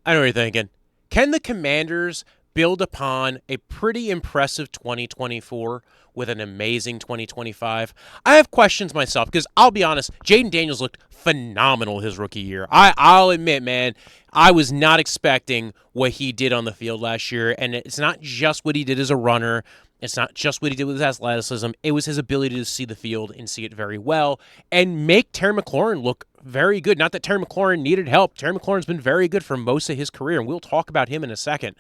I know what you're thinking. Can the Commanders build upon a pretty impressive 2024 with an amazing 2025? I have questions myself because I'll be honest, Jayden Daniels looked phenomenal his rookie year. I'll admit, man, I was not expecting what he did on the field last year, and it's not just what he did as a runner. It's not just what he did with his athleticism. It was his ability to see the field and see it very well and make Terry McLaurin look very good. Not that Terry McLaurin needed help. Terry McLaurin's been very good for most of his career, and we'll talk about him in a second.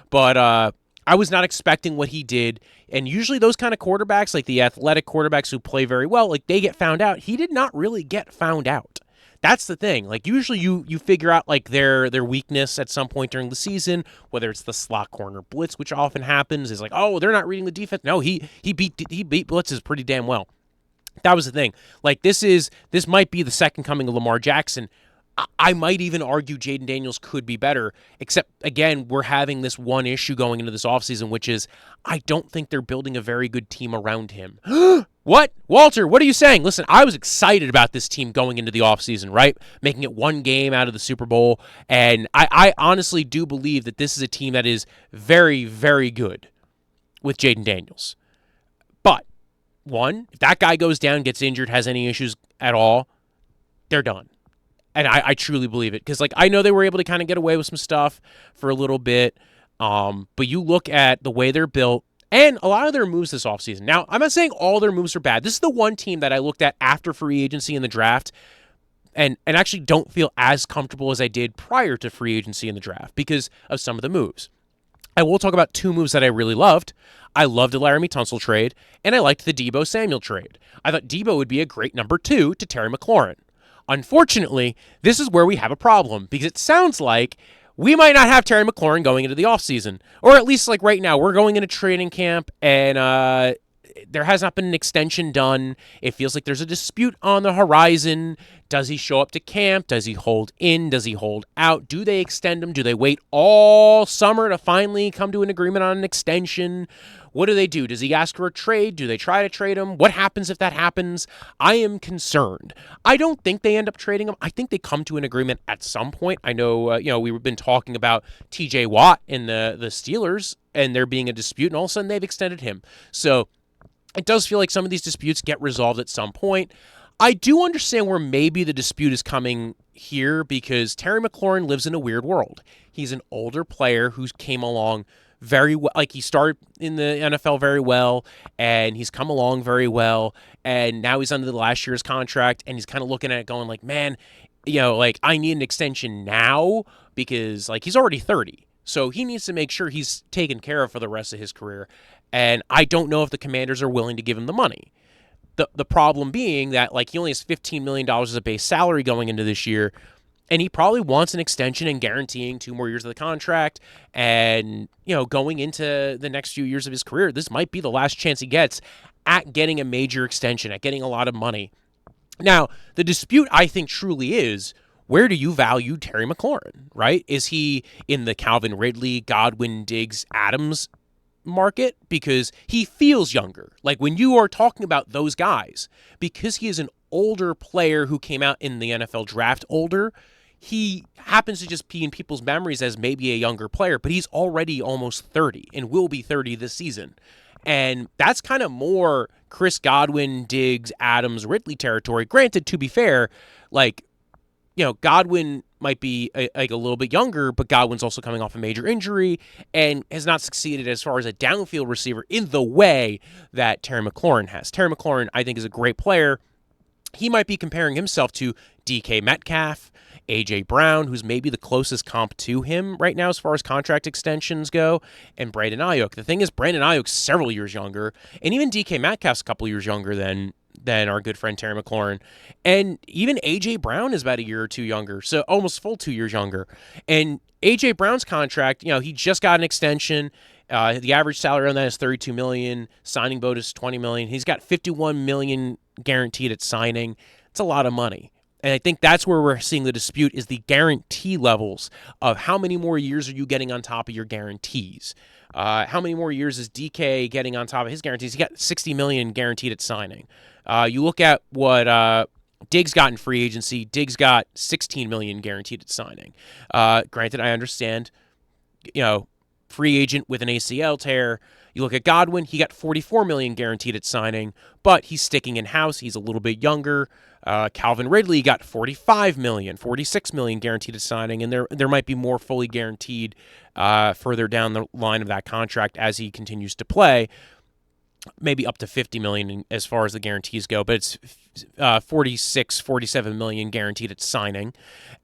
But I was not expecting what he did. And usually those kind of quarterbacks, like the athletic quarterbacks who play very well, like they get found out. He did not really get found out. That's the thing. Like usually you figure out like their weakness at some point during the season, whether it's the slot corner blitz, which often happens, is like, oh, they're not reading the defense. No, he beat blitzes pretty damn well. That was the thing. Like this might be the second coming of Lamar Jackson. I might even argue Jayden Daniels could be better, except, again, we're having this one issue going into this offseason, which is I don't think they're building a very good team around him. What? Walter, what are you saying? Listen, I was excited about this team going into the offseason, right? Making it one game out of the Super Bowl, and I honestly do believe that this is a team that is very, very good with Jayden Daniels. But, one, if that guy goes down, gets injured, has any issues at all, they're done. And I truly believe it because, like, I know they were able to kind of get away with some stuff for a little bit, but you look at the way they're built and a lot of their moves this offseason. Now, I'm not saying all their moves are bad. This is the one team that I looked at after free agency in the draft and actually don't feel as comfortable as I did prior to free agency in the draft because of some of the moves. I will talk about two moves that I really loved. I loved the Laremy Tunsil trade, and I liked the Deebo Samuel trade. I thought Deebo would be a great number 2 to Terry McLaurin. Unfortunately, this is where we have a problem because it sounds like we might not have Terry McLaurin going into the offseason. Or at least like right now, we're going into training camp and there has not been an extension done. It feels like there's a dispute on the horizon. Does he show up to camp? Does he hold in? Does he hold out? Do they extend him? Do they wait all summer to finally come to an agreement on an extension? What do? Does he ask for a trade? Do they try to trade him? What happens if that happens? I am concerned. I don't think they end up trading him. I think they come to an agreement at some point. I know, we've been talking about TJ Watt in the Steelers and there being a dispute, and all of a sudden they've extended him. So it does feel like some of these disputes get resolved at some point. I do understand where maybe the dispute is coming here because Terry McLaurin lives in a weird world. He's an older player who came along very well. Like he started in the NFL very well, and he's come along very well, and now he's under the last year's contract, and he's kind of looking at it going like, man, I need an extension now because like he's already 30. So he needs to make sure he's taken care of for the rest of his career. And I don't know if the Commanders are willing to give him the money. The problem being that like he only has $15 million as a base salary going into this year, and he probably wants an extension and guaranteeing 2 more years of the contract. And, going into the next few years of his career, this might be the last chance he gets at getting a major extension, at getting a lot of money. Now, the dispute, I think, truly is, where do you value Terry McLaurin, right? Is he in the Calvin Ridley, Godwin, Diggs, Adams market? Because he feels younger. Like when you are talking about those guys, because he is an older player who came out in the NFL draft older, he happens to just be in people's memories as maybe a younger player, but he's already almost 30 and will be 30 this season. And that's kind of more Chris Godwin, Diggs, Adams, Ridley territory. Granted, to be fair, Godwin might be a little bit younger, but Godwin's also coming off a major injury and has not succeeded as far as a downfield receiver in the way that Terry McLaurin has. Terry McLaurin, I think, is a great player. He might be comparing himself to DK Metcalf, A.J. Brown, who's maybe the closest comp to him right now as far as contract extensions go, and Brandon Ayuk. The thing is, Brandon Ayuk's several years younger, and even DK Metcalf's a couple years younger than our good friend Terry McLaurin. And even A.J. Brown is about a year or two younger, so almost full 2 years younger. And A.J. Brown's contract, he just got an extension. The average salary on that is $32 million. Signing bonus is $20 million. He's got $51 million guaranteed at signing. It's a lot of money. And I think that's where we're seeing the dispute is the guarantee levels of how many more years are you getting on top of your guarantees. How many more years is DK getting on top of his guarantees? He got $60 million guaranteed at signing. You look at what Diggs got in free agency. Diggs got $16 million guaranteed at signing. Granted, I understand, free agent with an ACL tear. You look at Godwin, he got $44 million guaranteed at signing, but he's sticking in-house. He's a little bit younger. Calvin Ridley got $45 million, $46 million guaranteed at signing, and there might be more fully guaranteed further down the line of that contract as he continues to play. Maybe up to $50 million as far as the guarantees go, but it's $47 million guaranteed at signing.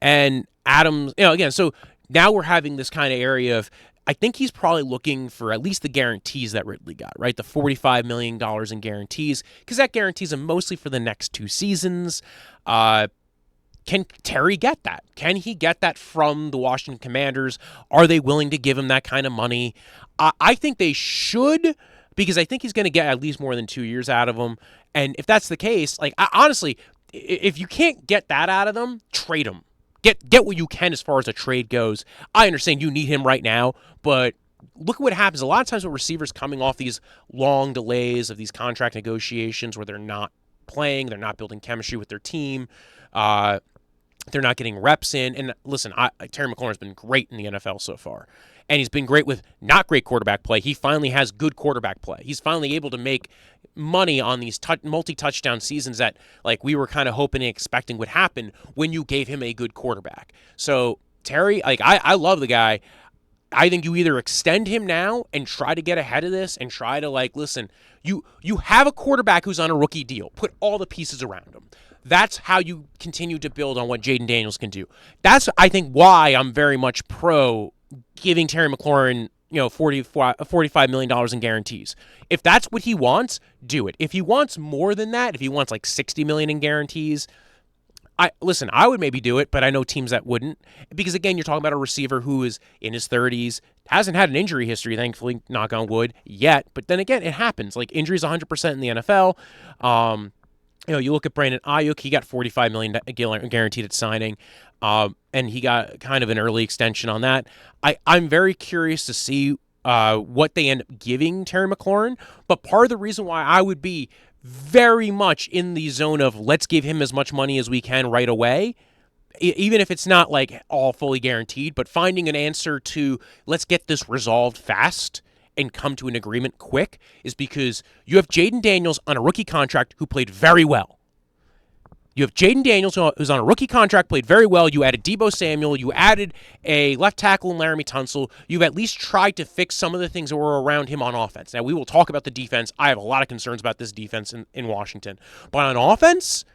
And Adams, again, so now we're having this kind of area of, I think he's probably looking for at least the guarantees that Ridley got, right? The $45 million in guarantees, because that guarantees him mostly for the next 2 seasons. Can Terry get that? Can he get that from the Washington Commanders? Are they willing to give him that kind of money? I think they should, because I think he's going to get at least more than 2 years out of him. And if that's the case, honestly, if you can't get that out of them, trade him. Get what you can as far as a trade goes. I understand you need him right now, but look at what happens. A lot of times with receivers coming off these long delays of these contract negotiations where they're not playing, they're not building chemistry with their team, they're not getting reps in. And listen, Terry McLaurin has been great in the NFL so far. And he's been great with not great quarterback play. He finally has good quarterback play. He's finally able to make money on these multi-touchdown seasons that we were kind of hoping and expecting would happen when you gave him a good quarterback. So Terry, I love the guy. I think you either extend him now and try to get ahead of this and try to listen, you have a quarterback who's on a rookie deal. Put all the pieces around him. That's how you continue to build on what Jayden Daniels can do. That's, I think, why I'm very much pro giving Terry McLaurin, $45 million in guarantees. If that's what he wants, do it. If he wants more than that, if he wants $60 million in guarantees, I would maybe do it, but I know teams that wouldn't. Because again, you're talking about a receiver who is in his 30s, hasn't had an injury history, thankfully, knock on wood, yet. But then again, it happens. Injuries 100% in the NFL. You look at Brandon Ayuk, he got $45 million guaranteed at signing, and he got kind of an early extension on that. I'm very curious to see what they end up giving Terry McLaurin, but part of the reason why I would be very much in the zone of let's give him as much money as we can right away, even if it's not all fully guaranteed, but finding an answer to let's get this resolved fast and come to an agreement quick, is because you have Jayden Daniels on a rookie contract who played very well. You have Jayden Daniels who's on a rookie contract, played very well. You added Deebo Samuel. You added a left tackle in Laremy Tunsil. You've at least tried to fix some of the things that were around him on offense. Now, we will talk about the defense. I have a lot of concerns about this defense in Washington. But on offense,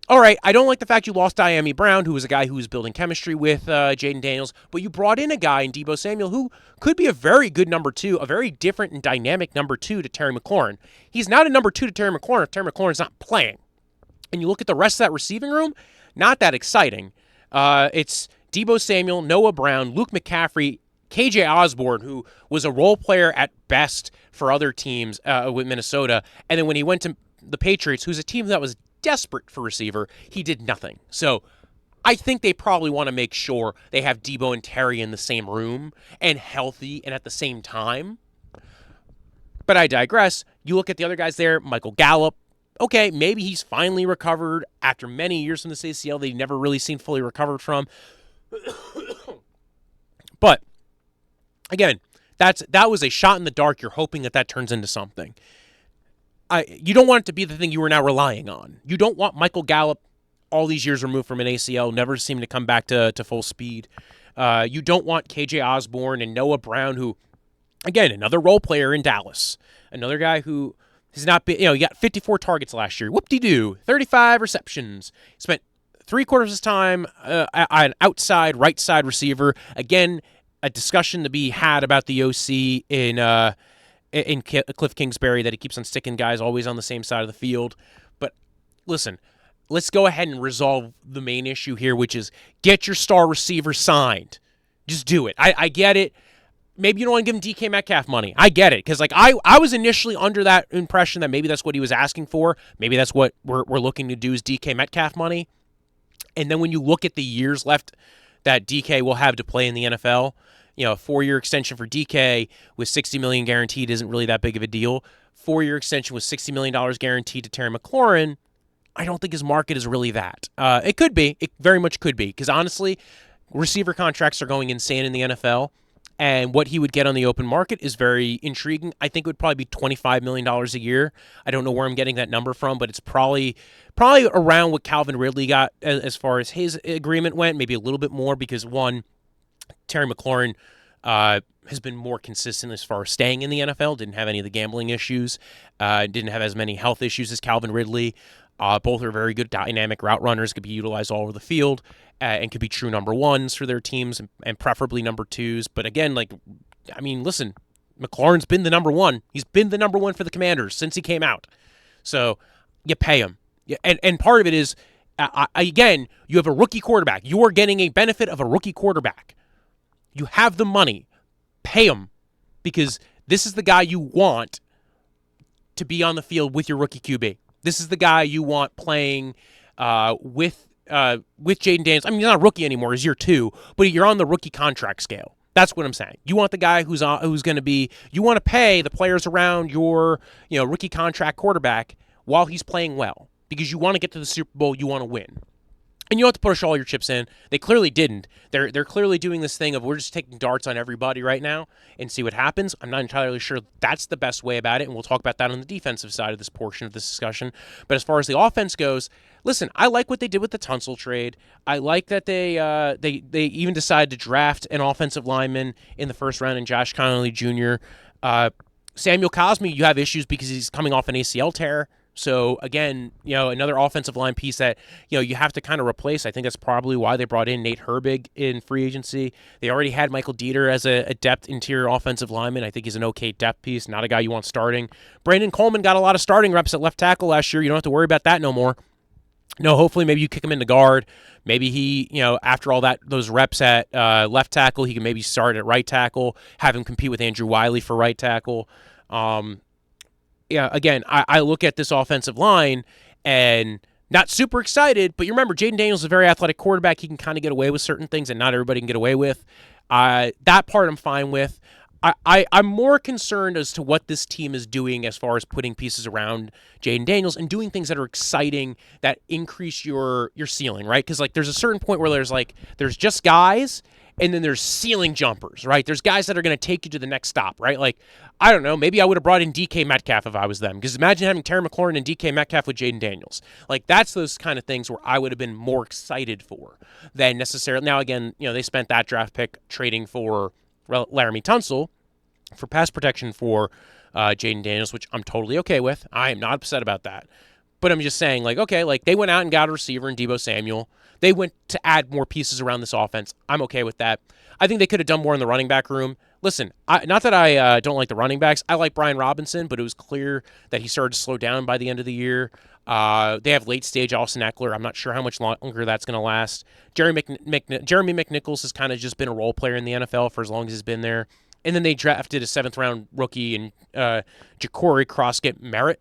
all right, I don't like the fact you lost Diami Brown, who was a guy who was building chemistry with Jayden Daniels, but you brought in a guy in Deebo Samuel who could be a very good number 2, a very different and dynamic number 2 to Terry McLaurin. He's not a number 2 to Terry McLaurin if Terry McLaurin's not playing. And you look at the rest of that receiving room, not that exciting. It's Deebo Samuel, Noah Brown, Luke McCaffrey, KJ Osborne, who was a role player at best for other teams with Minnesota, and then when he went to the Patriots, who's a team that was desperate for receiver, he did nothing. So I think they probably want to make sure they have Deebo and Terry in the same room and healthy and at the same time. But I digress. You look at the other guys there, Michael Gallup. Okay, maybe he's finally recovered after many years from this ACL that he never really seen fully recovered from. But again, that was a shot in the dark. You're hoping that turns into something. You don't want it to be the thing you are now relying on. You don't want Michael Gallup, all these years removed from an ACL, never seeming to come back to full speed. You don't want KJ Osborne and Noah Brown, who, again, another role player in Dallas. Another guy who has not been, he got 54 targets last year. Whoop-de-doo, 35 receptions. He spent 3/4 of his time an outside, right side receiver. Again, a discussion to be had about the OC in Cliff Kingsbury, that he keeps on sticking guys always on the same side of the field. But listen, let's go ahead and resolve the main issue here, which is get your star receiver signed. Just do it. I get it. Maybe you don't want to give him DK Metcalf money. I get it, because I was initially under that impression that maybe that's what he was asking for. Maybe that's what we're looking to do is DK Metcalf money. And then when you look at the years left that DK will have to play in the NFL, a 4-year extension for DK with $60 million guaranteed isn't really that big of a deal. 4-year extension with $60 million guaranteed to Terry McLaurin, I don't think his market is really that. It could be. It very much could be. Because honestly, receiver contracts are going insane in the NFL. And what he would get on the open market is very intriguing. I think it would probably be $25 million a year. I don't know where I'm getting that number from, but it's probably around what Calvin Ridley got as far as his agreement went, maybe a little bit more because, one, Terry McLaurin has been more consistent as far as staying in the NFL, didn't have any of the gambling issues, didn't have as many health issues as Calvin Ridley. Both are very good dynamic route runners, could be utilized all over the field, and could be true number ones for their teams and preferably number twos. But again, listen, McLaurin's been the number one. He's been the number one for the Commanders since he came out. So you pay him. And part of it is, again, you have a rookie quarterback. You are getting a benefit of a rookie quarterback. You have the money. Pay him because this is the guy you want to be on the field with your rookie QB. This is the guy you want playing with Jayden Daniels. I mean, he's not a rookie anymore. He's year 2, but you're on the rookie contract scale. That's what I'm saying. You want the guy who's going to be. You want to pay the players around your rookie contract quarterback while he's playing well because you want to get to the Super Bowl. You want to win. And you have to push all your chips in. They clearly didn't. They're clearly doing this thing of we're just taking darts on everybody right now and see what happens. I'm not entirely sure that's the best way about it, and we'll talk about that on the defensive side of this portion of this discussion. But as far as the offense goes, listen, I like what they did with the Tunsil trade. I like that they even decided to draft an offensive lineman in the first round in Josh Connolly Jr. Samuel Cosme, you have issues because he's coming off an ACL tear. So, again, another offensive line piece that, you have to kind of replace. I think that's probably why they brought in Nate Herbig in free agency. They already had Michael Dieter as a depth interior offensive lineman. I think he's an okay depth piece, not a guy you want starting. Brandon Coleman got a lot of starting reps at left tackle last year. You don't have to worry about that no more. No, hopefully maybe you kick him into guard. Maybe he, after all those reps at left tackle, he can maybe start at right tackle, have him compete with Andrew Wiley for right tackle. Again, I look at this offensive line and not super excited, but you remember Jayden Daniels is a very athletic quarterback. He can kind of get away with certain things that not everybody can get away with. That part I'm fine with. I'm more concerned as to what this team is doing as far as putting pieces around Jayden Daniels and doing things that are exciting that increase your ceiling, right? Because there's a certain point where there's just guys and then there's ceiling jumpers, right? There's guys that are going to take you to the next stop, right? I don't know, maybe I would have brought in DK Metcalf if I was them. Because imagine having Terry McLaurin and DK Metcalf with Jayden Daniels. That's those kind of things where I would have been more excited for than necessarily. Now, again, they spent that draft pick trading for Laremy Tunsil for pass protection for Jayden Daniels, which I'm totally okay with. I am not upset about that. But I'm just saying, they went out and got a receiver in Deebo Samuel. They went to add more pieces around this offense. I'm okay with that. I think they could have done more in the running back room. Listen, not that I don't like the running backs. I like Brian Robinson, but it was clear that he started to slow down by the end of the year. They have late-stage Austin Eckler. I'm not sure how much longer that's going to last. Jeremy McNichols has kind of just been a role player in the NFL for as long as he's been there. And then they drafted a 7th-round rookie in Ja'Cory Croskett-Merritt.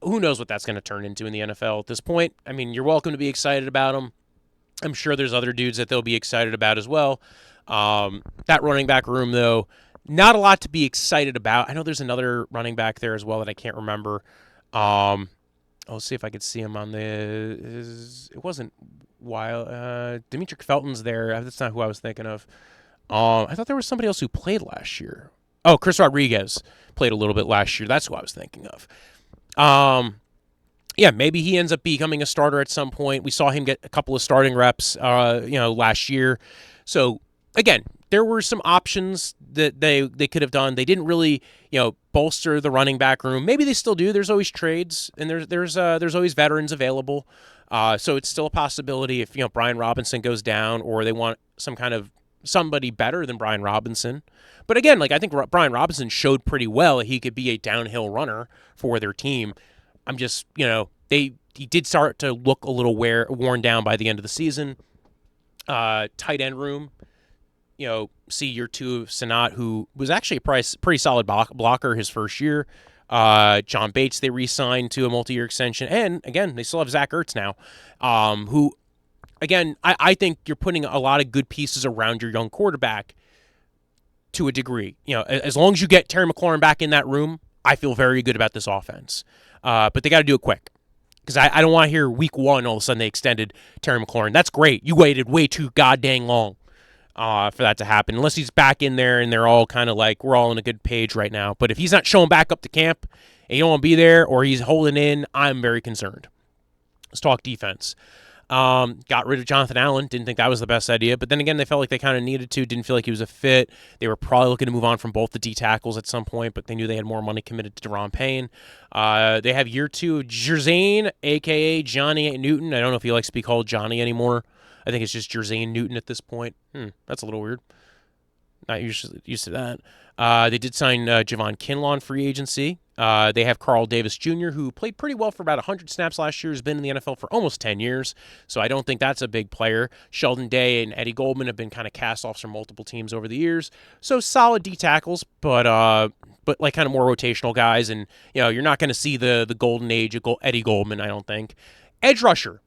Who knows what that's going to turn into in the NFL at this point? I mean, you're welcome to be excited about him. I'm sure there's other dudes that they'll be excited about as well. That running back room, though, not a lot to be excited about. I know there's another running back there as well that I can't remember. I'll see if I could see him on it wasn't Wild. Demetric Felton's there. That's not who I was thinking of. I thought there was somebody else who played last year. Oh, Chris Rodriguez played a little bit last year. That's who I was thinking of. Maybe he ends up becoming a starter at some point. We saw him get a couple of starting reps, last year. So again, there were some options that they could have done. They didn't really, bolster the running back room. Maybe they still do. There's always trades, and there's always veterans available. So it's still a possibility if Brian Robinson goes down, or they want some kind of somebody better than Brian Robinson. But again, I think Brian Robinson showed pretty well he could be a downhill runner for their team. I'm just, he did start to look a little worn down by the end of the season. Tight end room, see year 2 of Sanat, who was actually a pretty solid blocker his first year. John Bates, they re-signed to a multi-year extension. And again, they still have Zach Ertz now, who, again, I think you're putting a lot of good pieces around your young quarterback to a degree. As long as you get Terry McLaurin back in that room, I feel very good about this offense. But they got to do it quick. Because I don't want to hear week 1 all of a sudden they extended Terry McLaurin. That's great. You waited way too goddamn long for that to happen. Unless he's back in there and they're all kind of like, we're all on a good page right now. But if he's not showing back up to camp and you don't want to be there or he's holding in, I'm very concerned. Let's talk defense. Got rid of Jonathan Allen. Didn't think that was the best idea. But then again, they felt like they kind of needed to. Didn't feel like he was a fit. They were probably looking to move on from both the D tackles at some point, but they knew they had more money committed to Deron Payne. They have year 2 of Jayden, a.k.a. Johnny Newton. I don't know if he likes to be called Johnny anymore. I think it's just Jayden Newton at this point. That's a little weird. Not usually used to that. They did sign Javon Kinlaw in free agency. They have Carl Davis Jr., who played pretty well for about 100 snaps last year, has been in the NFL for almost 10 years, so I don't think that's a big player. Sheldon Day and Eddie Goldman have been kind of cast-offs from multiple teams over the years, so solid D tackles, but like kind of more rotational guys, and you're not going to see the golden age of Eddie Goldman, I don't think. Edge rusher.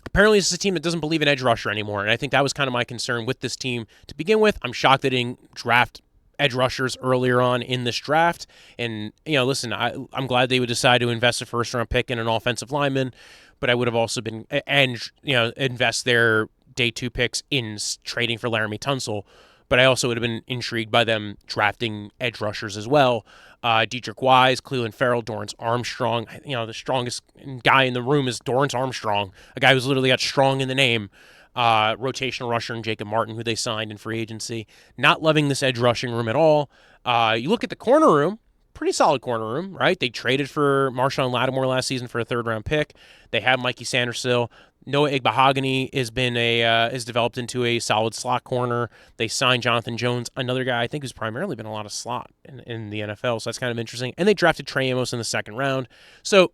Apparently, this is a team that doesn't believe in edge rusher anymore, and I think that was kind of my concern with this team to begin with. I'm shocked they didn't draft edge rushers earlier on in this draft. And, listen, I'm glad they would decide to invest a first-round pick in an offensive lineman, but I would have also been, invest their day 2 picks in trading for Laremy Tunsil. But I also would have been intrigued by them drafting edge rushers as well. Dietrich Wise, Cleveland Farrell, Dorrance Armstrong. The strongest guy in the room is Dorrance Armstrong, a guy who's literally got strong in the name. Rotational rusher and Jacob Martin, who they signed in free agency. Not loving this edge rushing room at all. You look at the corner room, pretty solid corner room, right? They traded for Marshawn Lattimore last season for a 3rd-round pick. They have Mikey Sandersill. Noah Igbahogany has developed into a solid slot corner. They signed Jonathan Jones, another guy I think who's primarily been a lot of slot in the NFL, so that's kind of interesting. And they drafted Trey Amos in the 2nd round. So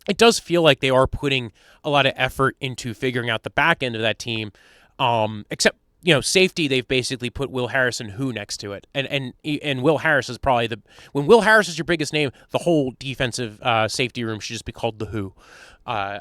it does feel like they are putting a lot of effort into figuring out the back end of that team, except, safety, they've basically put Will Harris and who next to it. And Will Harris is probably when Will Harris is your biggest name, the whole defensive safety room should just be called the who.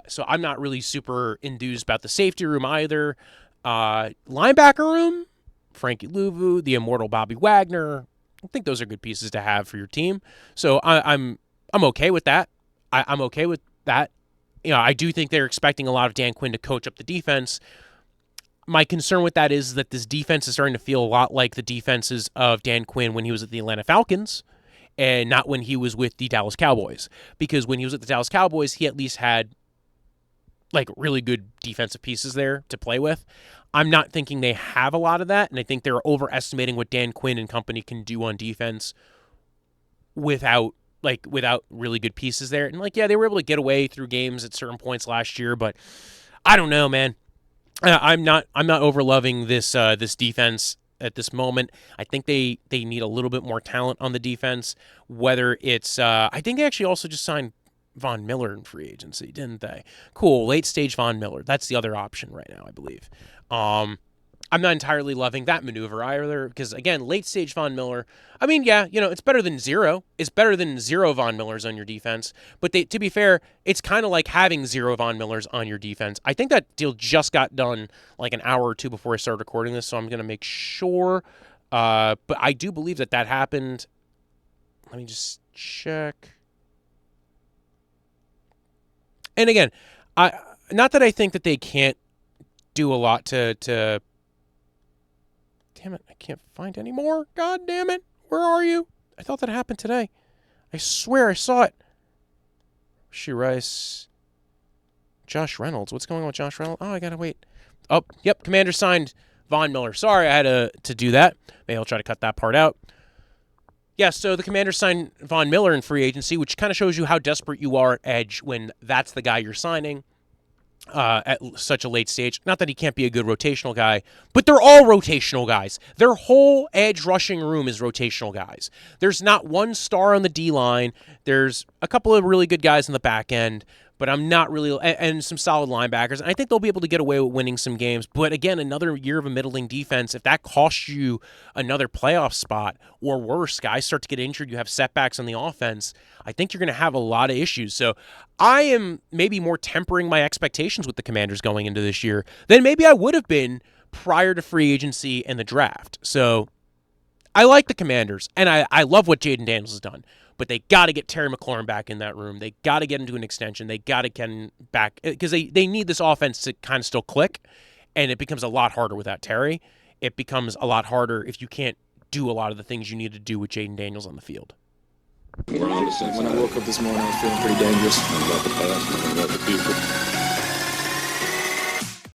So I'm not really super enthused about the safety room either. Linebacker room, Frankie Louvu, the immortal Bobby Wagner. I think those are good pieces to have for your team. So I'm okay with that. I'm okay with that. I do think they're expecting a lot of Dan Quinn to coach up the defense. My concern with that is that this defense is starting to feel a lot like the defenses of Dan Quinn when he was at the Atlanta Falcons and not when he was with the Dallas Cowboys. Because when he was at the Dallas Cowboys, he at least had really good defensive pieces there to play with. I'm not thinking they have a lot of that, and I think they're overestimating what Dan Quinn and company can do on defense without really good pieces there. And they were able to get away through games at certain points last year, but I don't know, man. I'm not over-loving this defense at this moment. I think they need a little bit more talent on the defense, whether it's I think they actually also just signed Von Miller in free agency, didn't they? Cool, late-stage Von Miller. That's the other option right now, I believe. I'm not entirely loving that maneuver either because, again, late-stage Von Miller, I mean, yeah, it's better than zero. It's better than 0 Von Millers on your defense. But to be fair, it's kind of like having 0 Von Millers on your defense. I think that deal just got done an hour or 2 before I started recording this, so I'm going to make sure. But I do believe that happened. Let me just check. And again, not that I think that they can't do a lot to damn it, I can't find any more. God damn it. Where are you? I thought that happened today. I swear I saw it. She Rice. Josh Reynolds. What's going on with Josh Reynolds? Oh, I gotta wait. Oh, yep. Commander signed Von Miller. Sorry, I had to do that. Maybe I'll try to cut that part out. Yeah, so the Commanders signed Von Miller in free agency, which kind of shows you how desperate you are at edge when that's the guy you're signing at such a late stage. Not that he can't be a good rotational guy, but they're all rotational guys. Their whole edge rushing room is rotational guys. There's not one star on the D-line. There's a couple of really good guys in the back end, but I'm not really, and some solid linebackers. And I think they'll be able to get away with winning some games. But again, another year of a middling defense, if that costs you another playoff spot or worse, guys start to get injured, you have setbacks on the offense, I think you're going to have a lot of issues. So I am maybe more tempering my expectations with the Commanders going into this year than maybe I would have been prior to free agency and the draft. So I like the Commanders, and I love what Jayden Daniels has done. but they got to get Terry McLaurin back in that room. They got to get into an extension. They got to get him back because they need this offense to kind of still click, and it becomes a lot harder without Terry. It becomes a lot harder if you can't do a lot of the things you need to do with Jayden Daniels on the field. When I woke up this morning, I was feeling pretty dangerous. About the past and about the future.